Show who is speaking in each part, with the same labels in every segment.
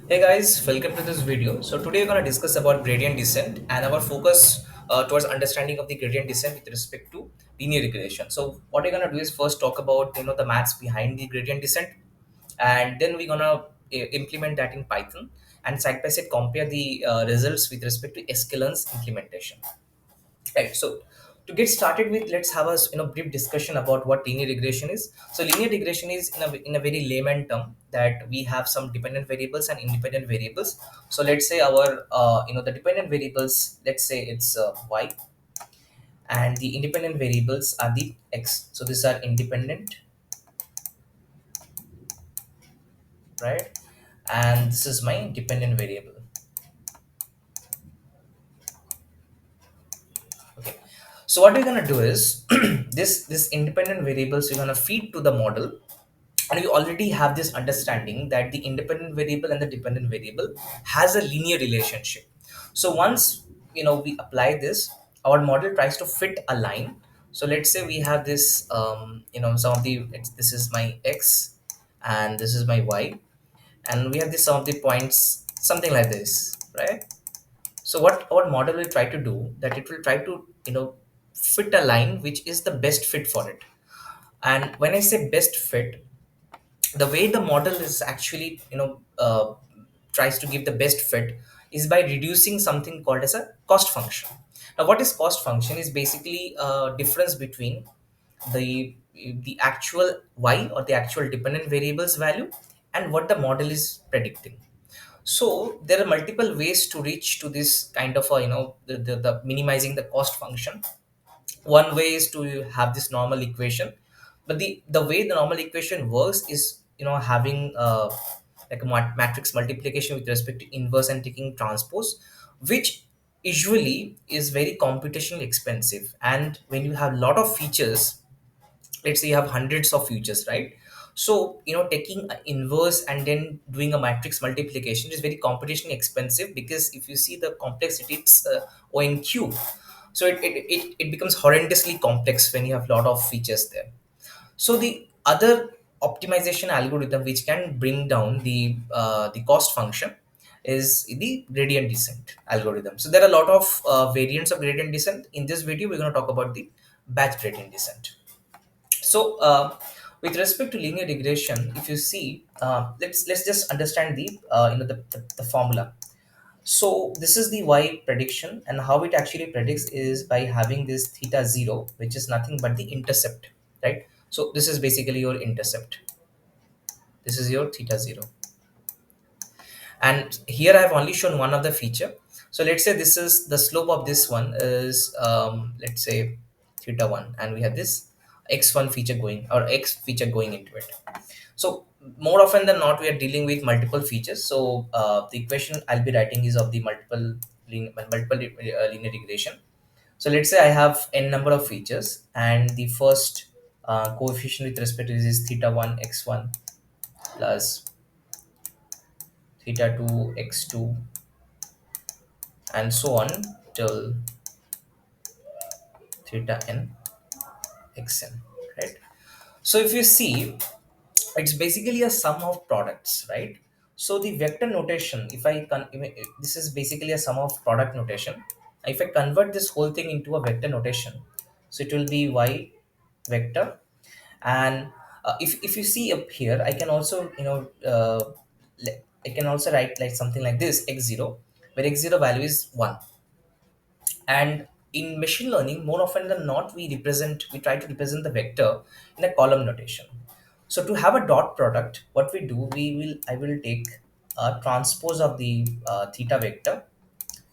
Speaker 1: Hey guys, welcome to this video. So today we're going to discuss about gradient descent and our focus towards understanding of the gradient descent with respect to linear regression. So what we're going to do is first talk about the maths behind the gradient descent, and then we're going to implement that in Python and side by side compare the results with respect to sklearn's implementation. Right. So to get started with, let's have a brief discussion about what linear regression is. So linear regression is in a very layman term that we have some dependent variables and independent variables. So let's say our the dependent variables. Let's say it's y, and the independent variables are the x. So these are independent, right? And this is my dependent variable. Okay. So what we're gonna do is this independent variables we're gonna feed to the model, and we already have this understanding that the independent variable and the dependent variable has a linear relationship. So once we apply this, our model tries to fit a line. So let's say we have this some of the this is my x and this is my y, and we have this some of the points something like this, right? So what our model will try to do, that it will try to fit a line which is the best fit for it. And when I say best fit, the way the model is actually tries to give the best fit is by reducing something called as a cost function. Now what is cost function is basically a difference between the actual y or the actual dependent variables value and what the model is predicting. So there are multiple ways to reach to this kind of a the minimizing the cost function. One way is to have this normal equation, but the way the normal equation works is having like a matrix multiplication with respect to inverse and taking transpose, which usually is very computationally expensive. And when you have a lot of features, let's say you have hundreds of features, right? So taking an inverse and then doing a matrix multiplication is very computationally expensive, because if you see the complexity, it's o n cube. So it becomes horrendously complex when you have a lot of features there. So the other optimization algorithm which can bring down the cost function is the gradient descent algorithm. So there are a lot of variants of gradient descent. In this video we're going to talk about the batch gradient descent. So with respect to linear regression, if you see, let's just understand the formula. So this is the y prediction, and how it actually predicts is by having this theta 0, which is nothing but the intercept, right? So this is basically your intercept. This is your theta 0. And here I have only shown one of the feature. So let's say this is the slope of this one is let's say theta 1, and we have this x1 feature going, or x feature going into it. So more often than not we are dealing with multiple features. So the equation I'll be writing is of the linear regression. So let's say I have n number of features, and the first coefficient with respect to this is theta 1 x1 plus theta 2 x2, and so on till theta n xn, right? So if you see, it's basically a sum of products, right? So the vector notation, this is basically a sum of product notation. If I convert this whole thing into a vector notation, so it will be y vector. And if you see up here, I can also I can also write like something like this x0, where x0 value is 1. And in machine learning, more often than not, we try to represent the vector in a column notation. So to have a dot product, what we do, I will take a transpose of the theta vector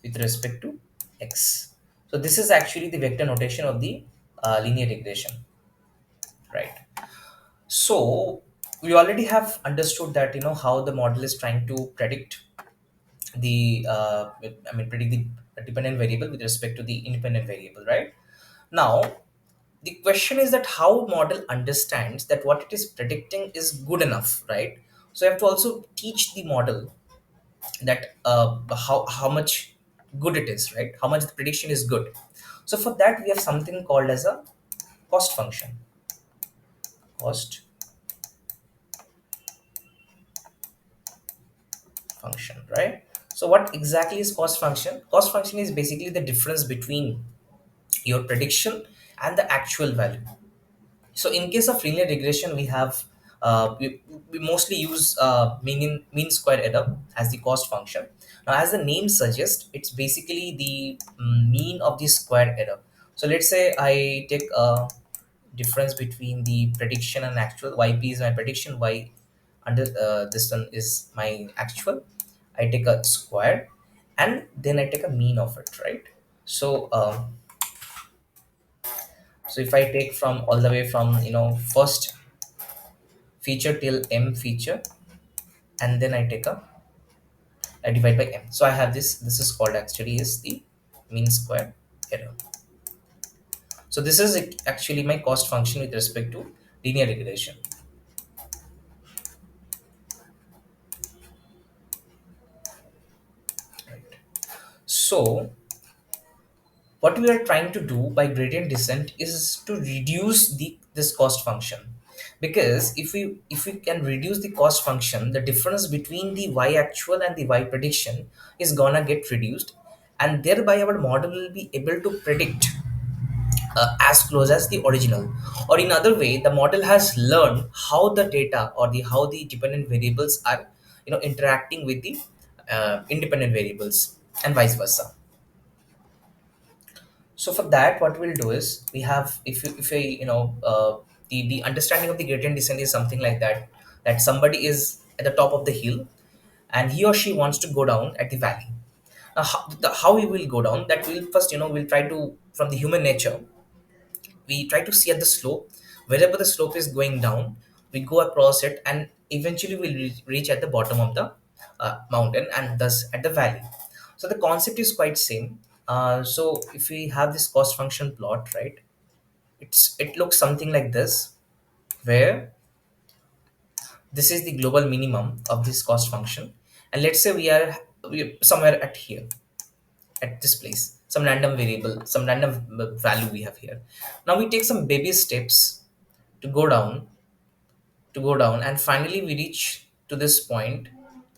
Speaker 1: with respect to x. So this is actually the vector notation of the linear regression, right? So we already have understood that how the model is trying to predict predict the dependent variable with respect to the independent variable, right? Now the question is that how model understands that what it is predicting is good enough, right? So you have to also teach the model that how much good it is, right? How much the prediction is good. So for that we have something called as a cost function. Cost function, right? So what exactly is cost function? Cost function is basically the difference between your prediction and the actual value. So in case of linear regression, we have we mostly use mean square error as the cost function. Now, as the name suggests, it's basically the mean of the square error. So let's say I take a difference between the prediction and actual. Yp is my prediction. Y under this one is my actual. I take a square, and then I take a mean of it, right? So so if I take from all the way from first feature till m feature, and then I divide by m, so I have this is called actually is the mean square error. So this is actually my cost function with respect to linear regression. So what we are trying to do by gradient descent is to reduce this cost function, because if we can reduce the cost function, the difference between the y actual and the y prediction is gonna get reduced, and thereby our model will be able to predict as close as the original. Or in other way, the model has learned how the data or the how the dependent variables are interacting with the independent variables, and vice versa. So for that, what we'll do is we have, if I the understanding of the gradient descent is something like that, that somebody is at the top of the hill, and he or she wants to go down at the valley. Now how we will go down, that we'll first we'll try to, from the human nature, we try to see at the slope, wherever the slope is going down, we go across it, and eventually we'll reach at the bottom of the mountain, and thus at the valley. So the concept is quite same. So if we have this cost function plot, right, it looks something like this, where this is the global minimum of this cost function, and let's say we are somewhere at here, at this place, some random variable, some random value we have here. Now we take some baby steps to go down, and finally we reach to this point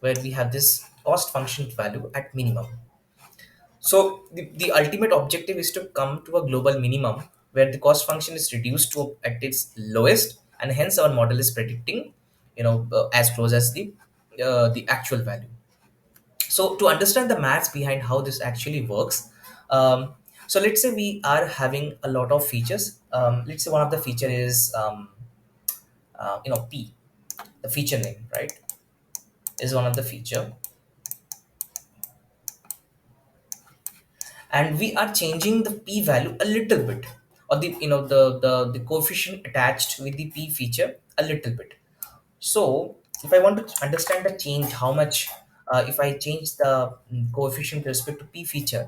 Speaker 1: where we have this cost function value at minimum. So the ultimate objective is to come to a global minimum where the cost function is reduced to at its lowest, and hence our model is predicting as close as the actual value. So to understand the maths behind how this actually works, so let's say we are having a lot of features. Let's say one of the feature is p, the feature name, right, is one of the feature, and we are changing the p value a little bit, or the coefficient attached with the p feature a little bit. So if I want to understand the change, how much, if I change the coefficient with respect to p feature,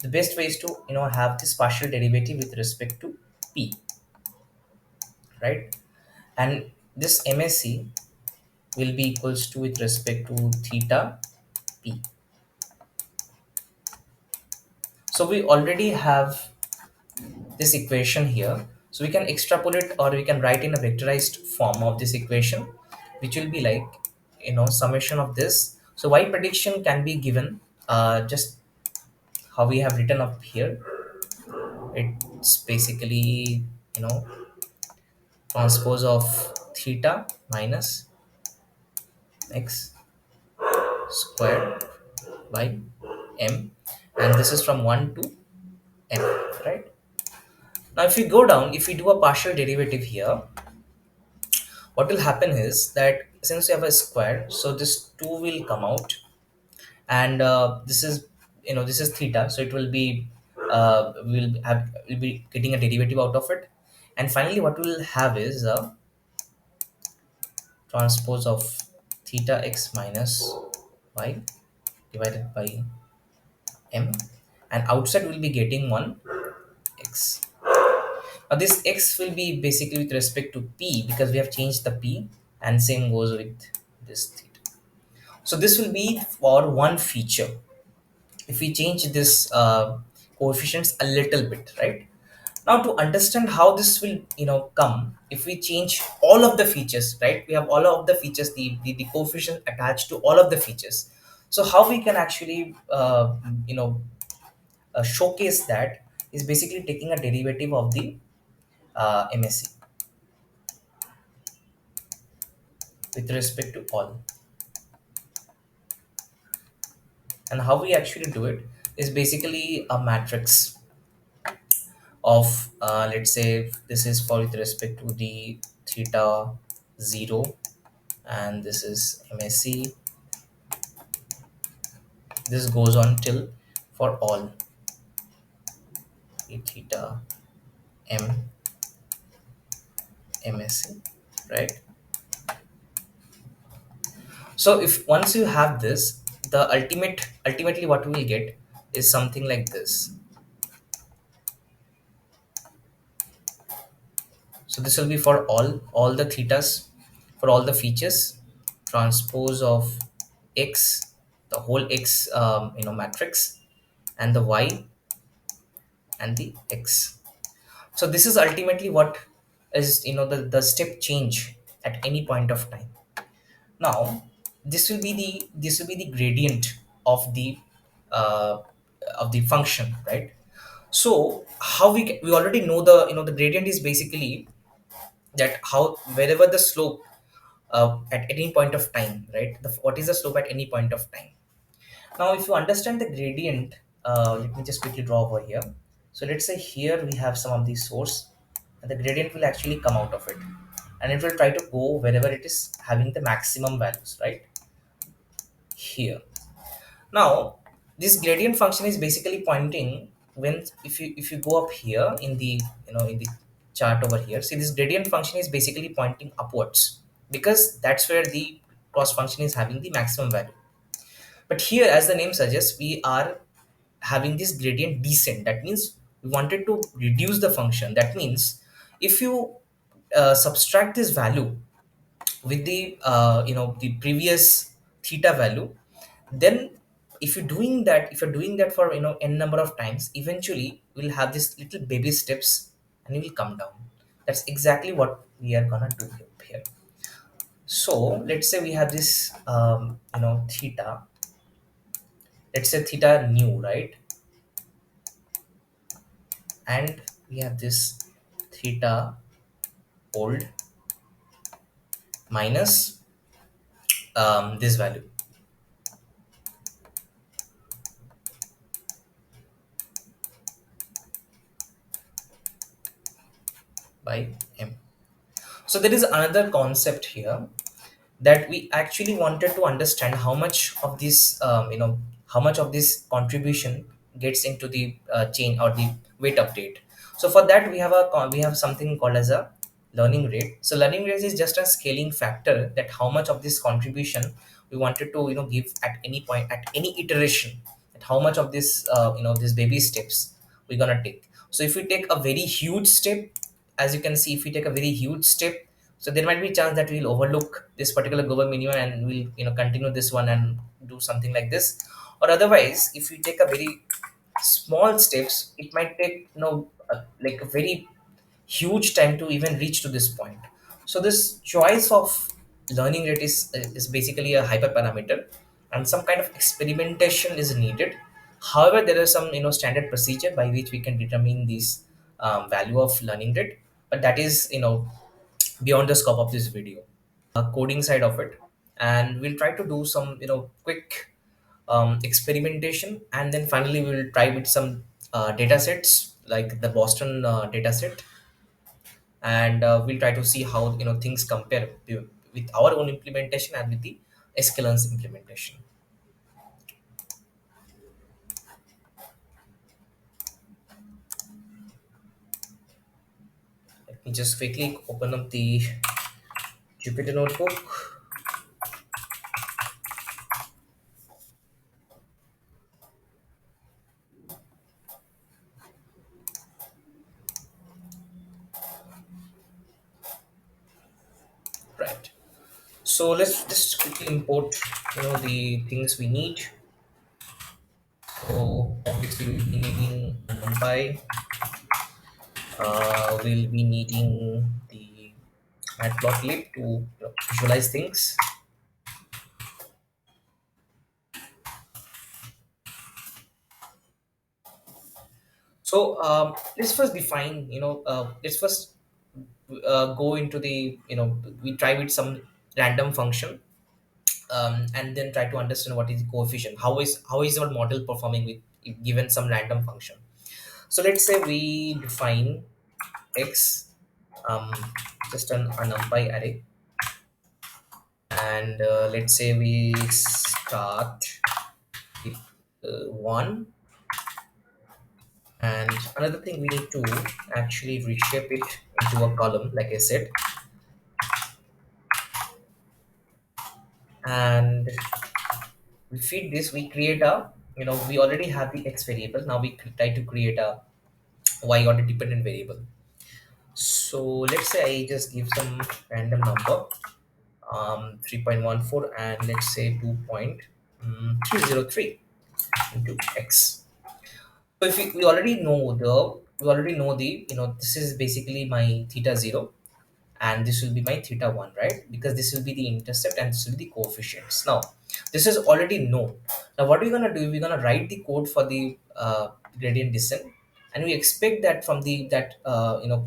Speaker 1: the best way is to have this partial derivative with respect to p, right? And this msc will be equals to with respect to theta p. So we already have this equation here, so we can extrapolate, or we can write in a vectorized form of this equation, which will be like summation of this. So y prediction can be given just how we have written up here. It's basically you know transpose of theta minus x squared by m, and this is from 1 to m, right? Now if we go down, if we do a partial derivative here, what will happen is that since we have a square, so this 2 will come out, and this is theta, so it will be we'll be getting a derivative out of it, and finally what we'll have is a transpose of theta x minus y divided by m, and outside we'll be getting 1 x. Now this x will be basically with respect to p, because we have changed the p, and same goes with this theta. So this will be for one feature. If we change this coefficients a little bit, right? Now to understand how this will come, if we change all of the features, right, we have all of the features, the coefficient attached to all of the features. So how we can actually you know showcase that is basically taking a derivative of the MSE with respect to all. And how we actually do it is basically a matrix of let's say this is for with respect to the theta 0, and this is MSE. This goes on till for all the theta m MSE, right? So if once you have this, the ultimately what we will get is something like this. So this will be for all the thetas, for all the features, transpose of x, the whole x matrix, and the y and the x. So this is ultimately what is the step change at any point of time. Now this will be the gradient uh, of the function, right? So how we already know the gradient is basically that how wherever the slope at any point of time, right? What is the slope at any point of time? Now, if you understand the gradient, let me just quickly draw over here. So let's say here we have some of the source, and the gradient will actually come out of it, and it will try to go wherever it is having the maximum values, right? Here. Now, this gradient function is basically pointing when if you go up here in the in the chart over here, see this gradient function is basically pointing upwards because that's where the cross function is having the maximum value. But here, as the name suggests, we are having this gradient descent. That means we wanted to reduce the function. That means if you subtract this value with the the previous theta value, then if you're doing that for n number of times, eventually we'll have this little baby steps and it will come down. That's exactly what we are gonna do here. So let's say we have this theta. Let's say theta new, right? And we have this theta old minus this value by m. So there is another concept here that we actually wanted to understand how much of this how much of this contribution gets into the chain or the weight update. So for that we have something called as a learning rate. So learning rate is just a scaling factor that how much of this contribution we wanted to give at any point at any iteration, at how much of this these baby steps we're gonna take. So if we take a very huge step, as you can see, if we take a very huge step, so there might be a chance that we'll overlook this particular global minimum and we'll continue this one and do something like this. Or otherwise, if we take a very small steps, it might take like a very huge time to even reach to this point. So this choice of learning rate is basically a hyperparameter, and some kind of experimentation is needed. However, there are some standard procedure by which we can determine this value of learning rate, but that is beyond the scope of this video. Coding side of it, and we'll try to do some quick experimentation, and then finally we will try with some data sets like the Boston data set, and we'll try to see how things compare with our own implementation and with the sklearn's implementation. Let me just quickly open up the Jupyter notebook. Right, so let's just quickly import the things we need. So obviously we'll be needing NumPy, we'll be needing the matplotlib to visualize things, So let's first define, let's first go into the, we try with some random function, and then try to understand what is the coefficient. How is our model performing with given some random function. So let's say we define x, um, just a numpy array, and let's say we start with 1. And another thing, we need to actually reshape it into a column, like I said. And we feed this, we create a, we already have the x variable. Now we try to create a y or a dependent variable. So let's say I just give some random number, 3.14, and let's say 2.303 into x. So if we already know the, this is basically my theta 0, and this will be my theta 1, right? Because this will be the intercept and this will be the coefficients. Now this is already known. Now what we're going to do, we're going to write the code for the gradient descent, and we expect that from the that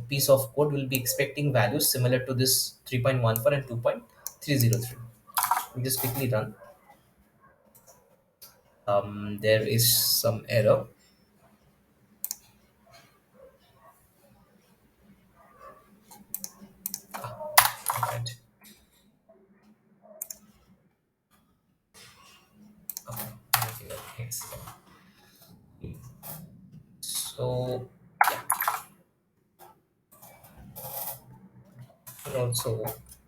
Speaker 1: piece of code, we'll be expecting values similar to this 3.14 and 2.303. We just quickly run. There is some error. Right. Okay, excellent. So you can also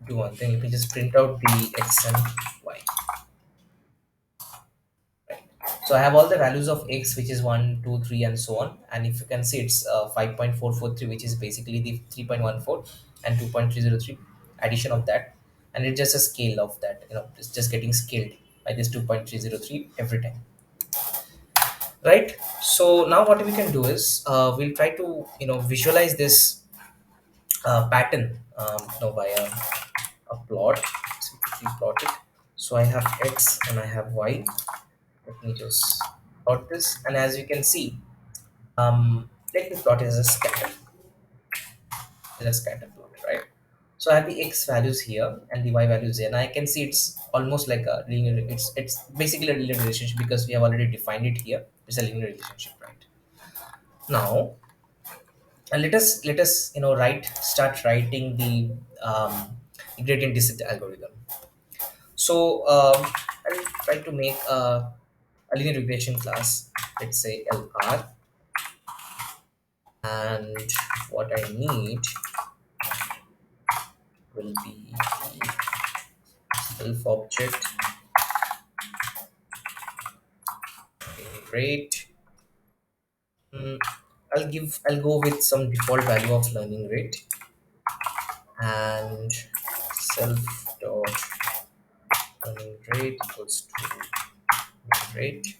Speaker 1: do one thing. You can just print out the x and y. Right. So I have all the values of x, which is 1, 2, 3, and so on. And if you can see, it's 5.443, which is basically the 3.14 and 2.303 addition of that. And it's just a scale of that. It's just getting scaled by this 2.303 every time. Right. So now what we can do is, we'll try to visualize this pattern, via a plot. So quickly plot it. So I have x and I have y. Let me just plot this, and as you can see, let me plot it as a scatter plot, right? So I have the x values here and the y values here, and I can see it's almost like a linear. It's basically a linear relationship because we have already defined it here. It's a linear relationship, right? Now, let us write start writing the gradient descent algorithm. So I'll try to make a linear regression class. Let's say LR, and what I need will be the self object rate. Mm, I'll go with some default value of learning rate, and self dot learning rate equals to learning rate.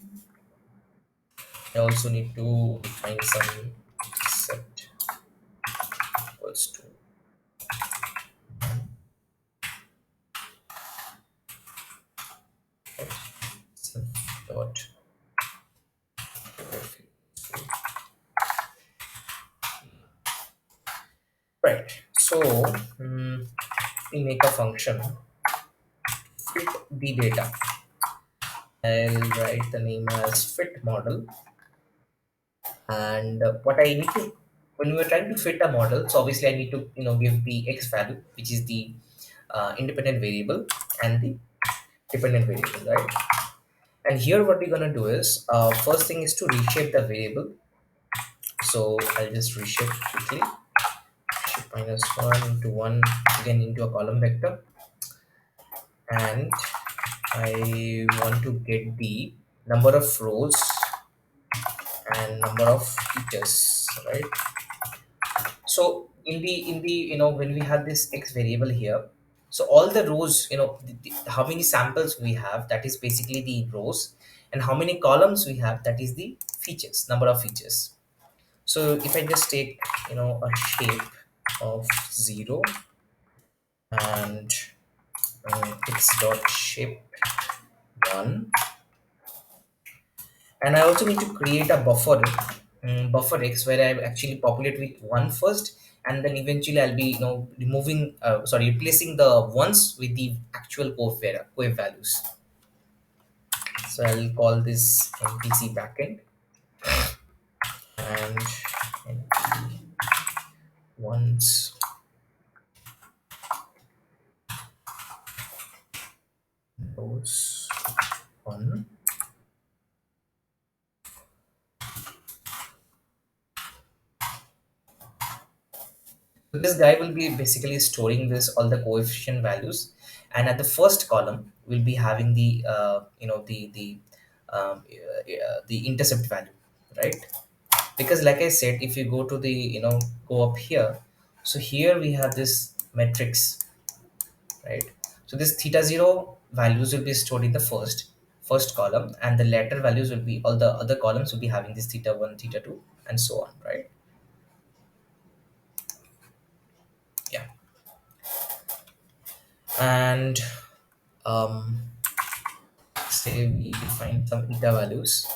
Speaker 1: I also need to define some set equals to self dot. Right. So we make a function fit the data. I'll write the name as fit model. And what I need to, when we're trying to fit a model, so obviously I need to give the x value, which is the independent variable, and the dependent variable, right? And here what we're gonna do is, first thing is to reshape the variable. So I'll just reshape quickly. Shift -1 into 1, again into a column vector, and I want to get the number of rows and number of features, right? So in the when we have this x variable here, so all the rows, how many samples we have, that is basically the rows, and how many columns we have, that is the features, number of features. So if I just take a shape of 0, and x dot shape 1, and I also need to create a buffer buffer x where I actually populate with one first, and then eventually I'll be removing sorry, replacing the ones with the actual coef values. So I'll call this MPC backend, and MP ones those one. So this guy will be basically storing this all the coefficient values, and at the first column we'll be having the the intercept value, right? Because like I said, if you go to the go up here, so here we have this matrix, right? So this theta 0 values will be stored in the first column, and the latter values will be all the other columns will be having this theta 1, theta 2, and so on, right? Yeah. And um say we define some theta values,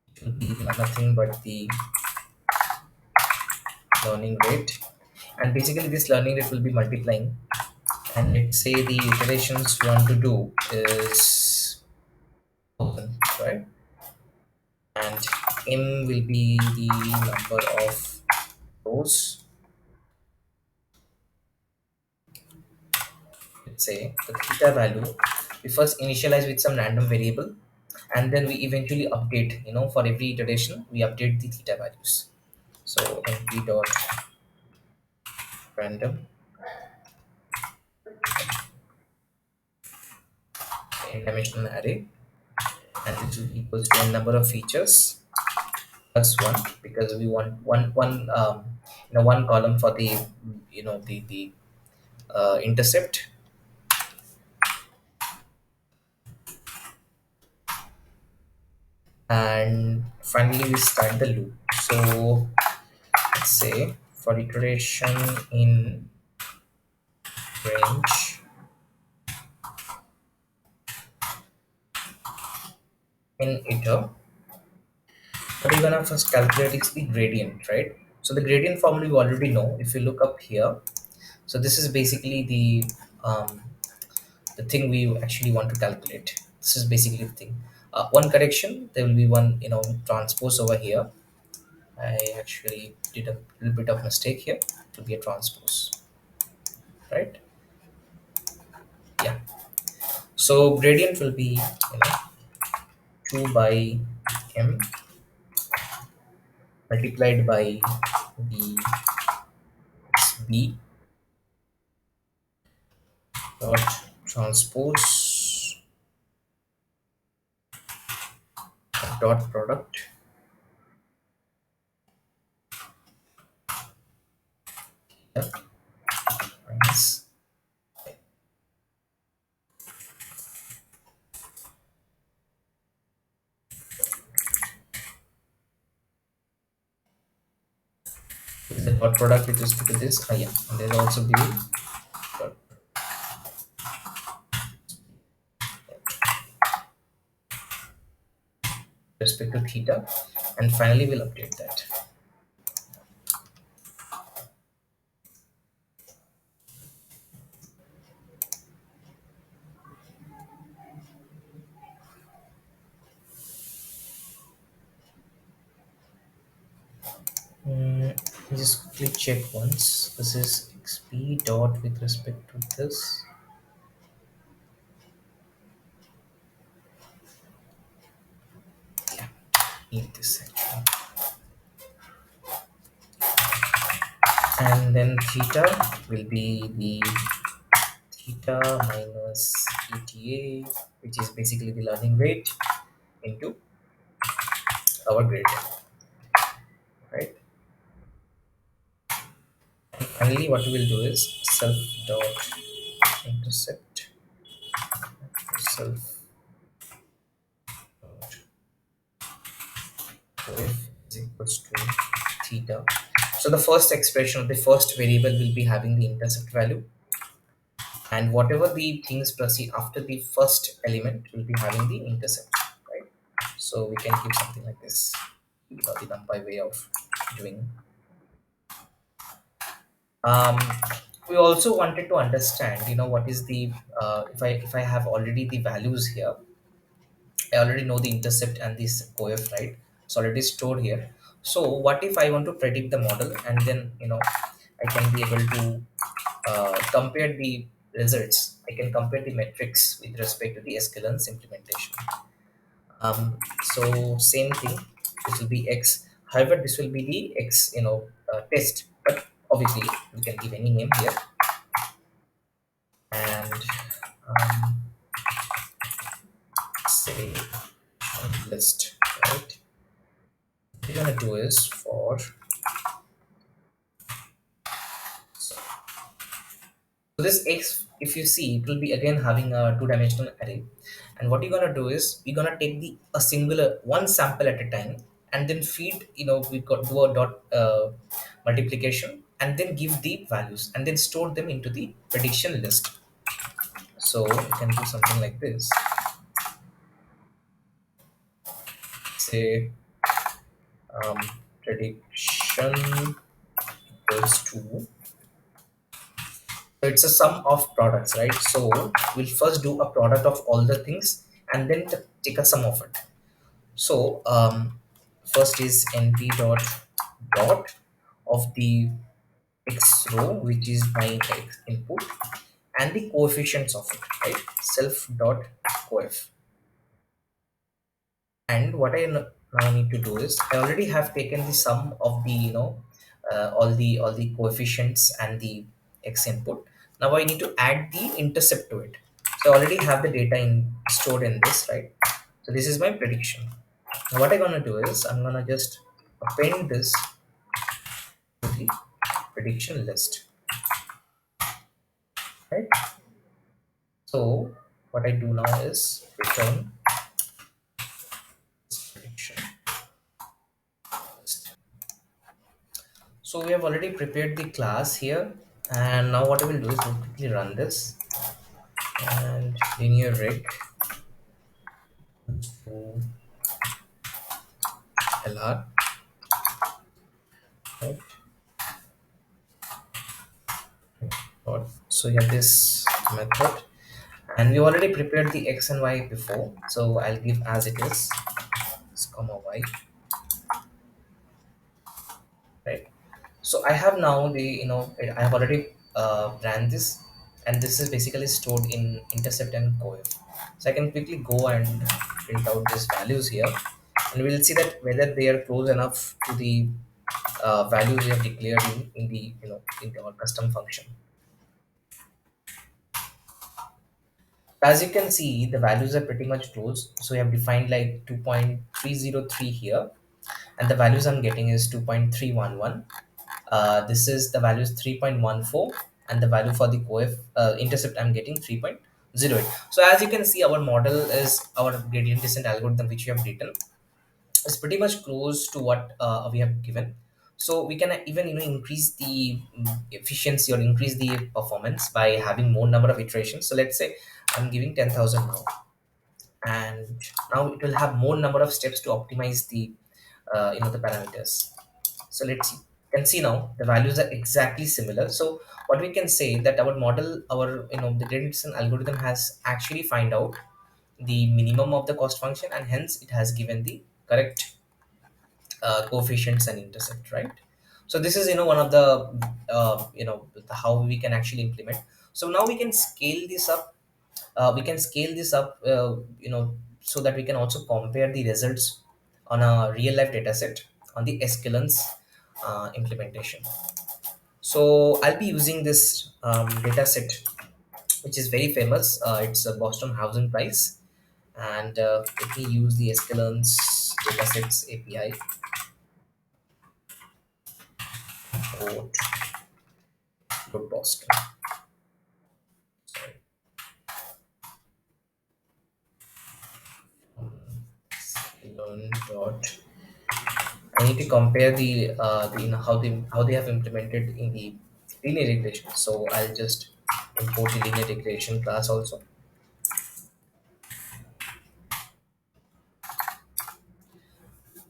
Speaker 1: which will be nothing but the learning rate, and basically this learning rate will be multiplying, and let's say the iterations we want to do is 1000, right? And m will be the number of rows. Let's say the theta value we first initialize with some random variable, and then we eventually update, for every iteration we update the theta values. So np dot random n dimensional array, and it will equals to a number of features plus one, because we want one column for the intercept. And finally we start the loop. So let's say for iteration in range in iter, what we're gonna first calculate is the gradient, right? So the gradient formula you already know. If you look up here, so this is basically um, the thing we actually want to calculate. This is basically the thing. One correction, there will be one transpose over here. I actually did a little bit of mistake here. It will be a transpose, right? Yeah. So gradient will be 2 by m multiplied by the b dot transpose dot product, yeah, minus. The dot product with respect to this. Yeah, and there's also be dot respect to theta, and finally we'll update that. Just quickly check once. This is xp dot with respect to this. Yeah, need this actually. And then theta will be the theta minus eta, which is basically the learning rate into our gradient, right? And finally, what we will do is self dot intercept self dot coef is equals to theta. So the first expression of the first variable will be having the intercept value, and whatever the things proceed after the first element will be having the intercept, right? So we can keep something like this. the numpy way of doing. um, we also wanted to understand, what is the if I have already the values here. I already know the intercept and this coef, right? It's already stored here. So what if I want to predict the model, and then I can be able to compare the results. I can compare the metrics with respect to the sklearn's implementation. So same thing, this will be x. However, this will be the x, test. But obviously, we can give any name here, and um, say list. Right. What we're gonna do is for so this x, if you see, it will be again having a two-dimensional array. And what you're gonna do is we're gonna take a singular one sample at a time, and then feed. We got do a dot multiplication, and then give the values, and then store them into the prediction list. So you can do something like this. Say um, prediction equals to. So it's a sum of products, right? So we'll first do a product of all the things, and then take a sum of it. So first is np dot of the x row, which is my x input, and the coefficients of it, right? Self dot coef. And what now need to do is I already have taken the sum of the all the coefficients and the x input. Now I need to add the intercept to it. So I already have the data stored in this, right? So this is my prediction. Now what I'm gonna do is I'm gonna just append this to the prediction list, right? So what I do now is return this prediction. So we have already prepared the class here, and now what I will do is we'll quickly run this, and linear reg to lr, right? So you have this method, and we already prepared the x and y before, so I'll give as it is, x comma y, right? So I have now I have already ran this, and this is basically stored in intercept and coef. So I can quickly go and print out these values here, and we'll see that whether they are close enough to the values we have declared in the in our custom function. As you can see, the values are pretty much close. So we have defined like 2.303 here, and the values I'm getting is 2.311. This is the value is 3.14, and the value for the intercept I'm getting 3.08. So as you can see, our model is our gradient descent algorithm, which we have written, is pretty much close to what we have given. So we can even increase the efficiency or increase the performance by having more number of iterations. So let's say I'm giving 10,000 now, and now it will have more number of steps to optimize the parameters. So let's see. You can see now the values are exactly similar. So what we can say that our model, our the gradient descent algorithm has actually find out the minimum of the cost function, and hence it has given the correct coefficients and intercept, right? So this is one of the how we can actually implement. So now we can scale this up. So that we can also compare the results on a real life data set on the sklearn's implementation. So I'll be using this data set, which is very famous. It's a Boston housing price, and let me use the sklearn's datasets API. Import good Boston. Sorry. Learn dot. I need to compare how they have implemented in the linear regression. So I'll just import the linear regression class also.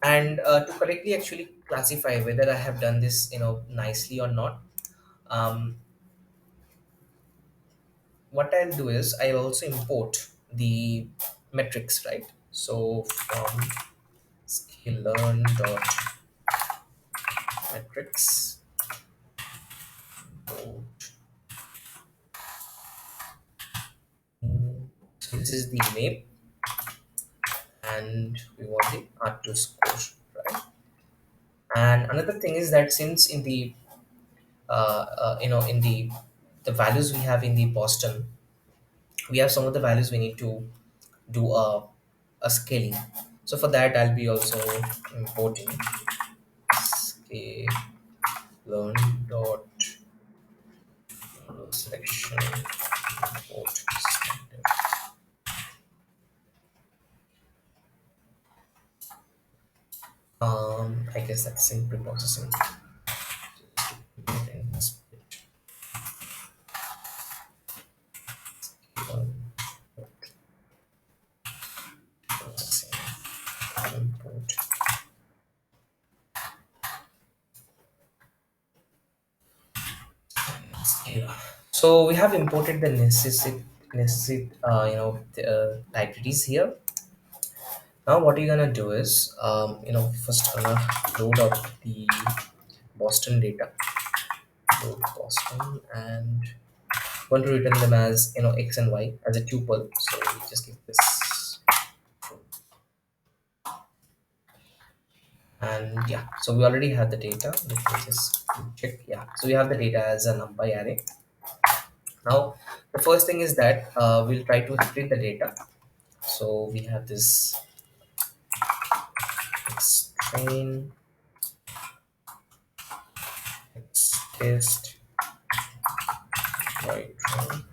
Speaker 1: And to correctly actually classify whether I have done this, nicely or not, um, what I'll do is I'll also import the metrics, right? So from sklearn dot metrics, so this is the name, and we want the R2 score, right? And another thing is that since in the in the values we have in the Boston, we have some of the values we need to do a scaling. So for that, I'll be also importing scale learn dot selection import standard. I guess that's in pre-processing. Processing import. Yeah. So we have imported the necessary libraries here. Now what you're gonna do is, first gonna load up the Boston data, load Boston, and want to return them as x and y as a tuple. So we just give this true. And yeah, so we already have the data. Let me just check. Yeah, so we have the data as a numpy array. Now the first thing is that we'll try to split the data. So we have this x train, x test, y train,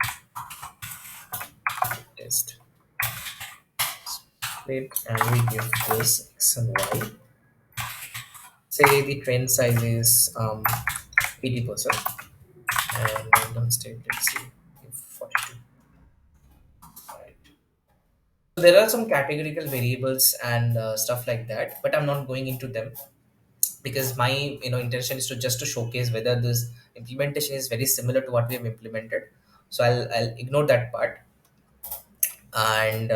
Speaker 1: test split, and we give this x and y. Say the train size is 80%, and random state, let's see, if 42. Right. So there are some categorical variables and stuff like that, but I'm not going into them because my intention is to just to showcase whether this implementation is very similar to what we have implemented. So I'll ignore that part, and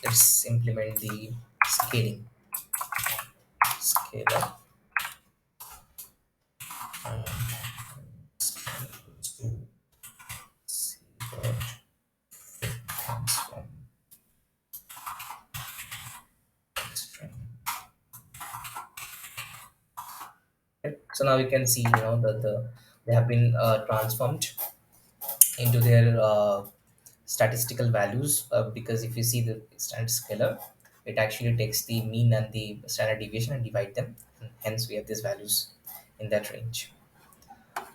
Speaker 1: let's implement the scaling scalar. And to see what comes from this string. Okay. So now we can see they have been transformed into their statistical values, because if you see the standard scalar, it actually takes the mean and the standard deviation and divide them, and hence we have these values in that range.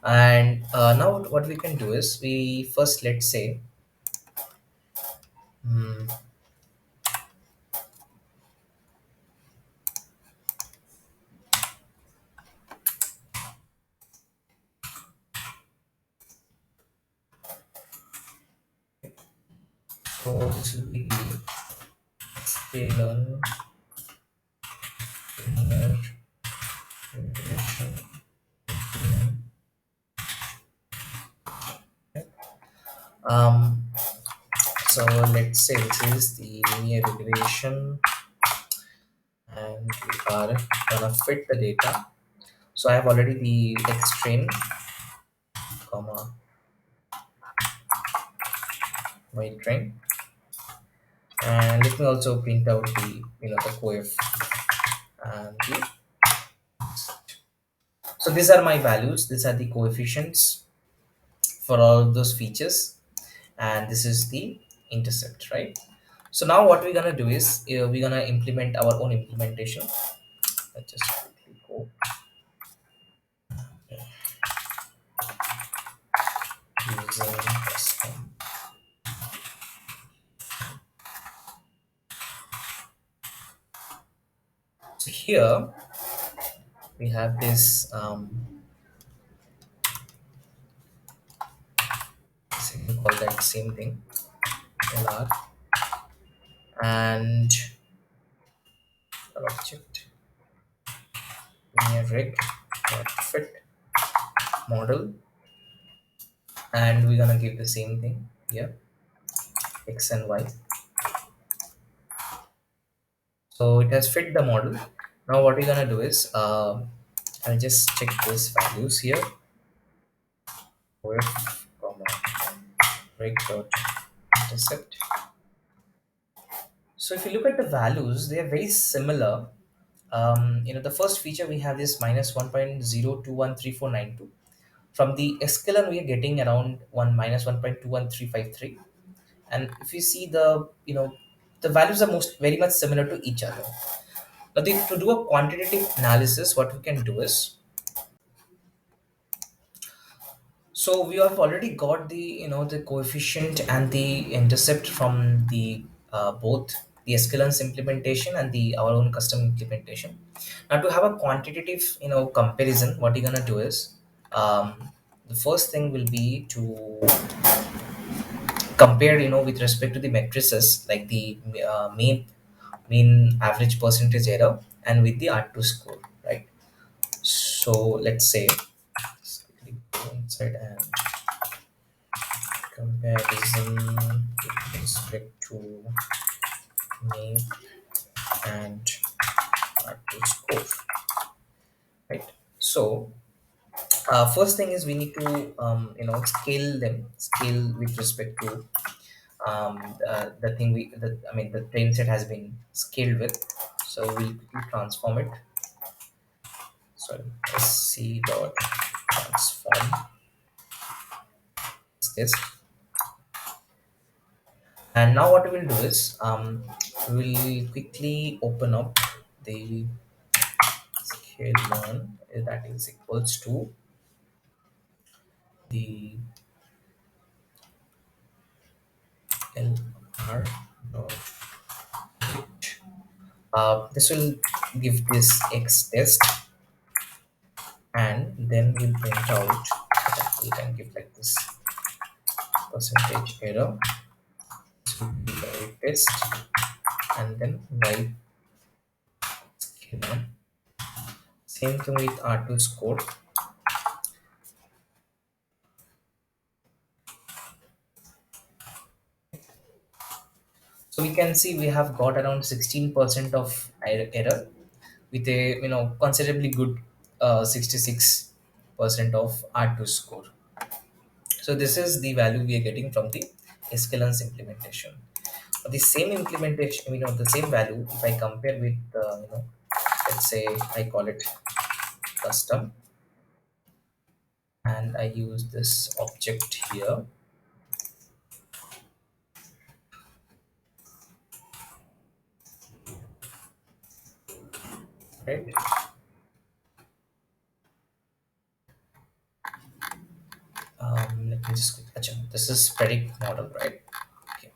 Speaker 1: And now what we can do is we first, let's say, hmm, so this will be scalar linear regression. um so let's say this is the linear regression, and we are gonna fit the data. So I have already the x train, comma, y train, and let me also print out the the coef and the. So these are my values. These are the coefficients for all of those features, and this is the intercept, right? So now what we're gonna do is we're gonna implement our own implementation. Let's just quickly go using custom. So here we have this so you can call that same thing, lr, and our object. a rig fit model, and we're gonna give the same thing here, x and y. So it has fit the model. Now what we're gonna do is, I'll just check these values here. With comma break dot intercept. So if you look at the values, they are very similar. The first feature we have is minus 1.021349. From the sklearn, we are getting around 1 - 1.2135 and if you see the values are most very much similar to each other. Now to do a quantitative analysis, what we can do is, so we have already got the coefficient and the intercept from the both the sklearn's implementation and the our own custom implementation. Now to have a quantitative comparison, what you're gonna do is, the first thing will be to compare with respect to the matrices like the mean average percentage error and with the R2 score, right? So let's say, let's quickly go inside and comparison with respect to mean and R2 score, right? So first thing is we need to scale with respect to the thing I mean the train set has been scaled with. So we'll quickly transform it. So sc dot transform is this, and now what we will do is, we'll quickly open up the scale one that is equals to the lr dot this will give this x test, and then we'll print out, we can give like this percentage error, this will be the test, and then y scale. Same thing with R2 score. So we can see we have got around 16% of error with a considerably good 66% of R2 score. So this is the value we are getting from the sklearn's implementation. The same implementation, the same value, if I compare with let's say I call it custom, and I use this object here, right? Let me just this is predict model, right? Okay,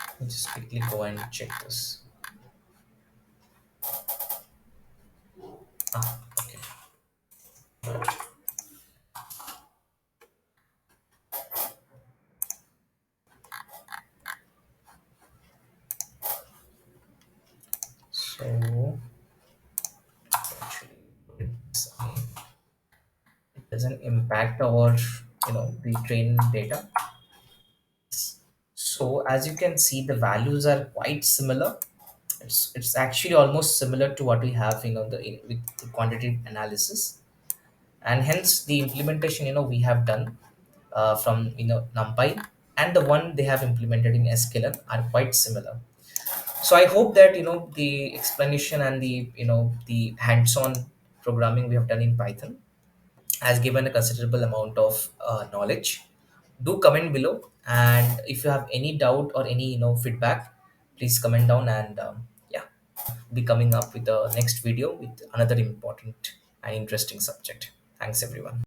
Speaker 1: let me just quickly go and check this. Okay. So actually, it doesn't impact our the train data. So as you can see, the values are quite similar. It's actually almost similar to what we have with the quantitative analysis, and hence the implementation we have done from NumPy and the one they have implemented in sklearn are quite similar. So I hope that the explanation and the hands-on programming we have done in Python has given a considerable amount of knowledge. Do comment below, and if you have any doubt or any feedback, please comment down, and yeah, be coming up with the next video with another important and interesting subject. Thanks everyone.